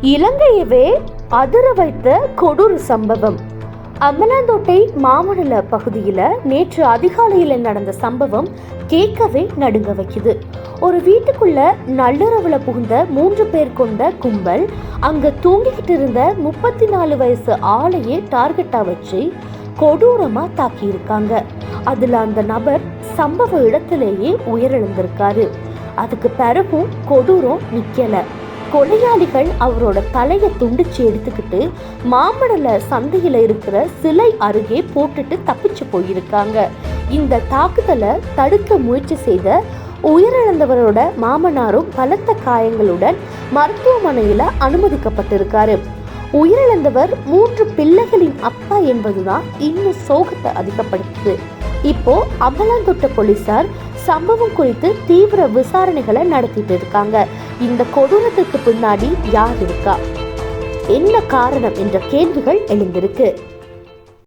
இலங்கையவே அதிர வைத்த கொடூர சம்பவம். அம்பலாந்தோட்டை மாமண்டல பகுதியில் நேற்று அதிகாலையில் நடந்த சம்பவம் கேட்கவே நடுங்க வைக்குது. ஒரு வீட்டுக்குள்ள நள்ளிரவுல புகுந்த 3 பேர் கொண்ட கும்பல் அங்க தூங்கிக்கிட்டு இருந்த 34 வயசு ஆளையே டார்கெட்டா வச்சு கொடூரமா தாக்கி இருக்காங்க. அதுல அந்த நபர் சம்பவ இடத்திலேயே உயிரிழந்திருக்காரு. அதுக்கு பிறகும் கொடூரம் நிக்கல. கொலையாளிகள் அவரோட தலையை துண்டிச்சு எடுத்துக்கிட்டு மாமண்டல சந்தையில இருக்கிற சிலை அருகே போட்டுட்டு தப்பிச்சு போயிருக்காங்க. இந்த தாக்குதலை தடுக்க முயற்சி செய்த உயிரிழந்தவரோட மாமனாரும் பலத்த காயங்களுடன் மருத்துவமனையில அனுமதிக்கப்பட்டிருக்காரு. உயிரிழந்தவர் 3 பிள்ளைகளின் அப்பா என்பதுதான் இன்னும் சோகத்தை அதிகப்படுத்துது. இப்போ அம்பலாந்தோட்ட போலீசார் சம்பவம் குறித்து தீவிர விசாரணைகளை நடத்திட்டு இருக்காங்க. இந்த கொடூரத்துக்கு பின்னாடி யார் இருக்கா, என்ன காரணம் என்ற கேள்விகள் எழுந்திருக்கு.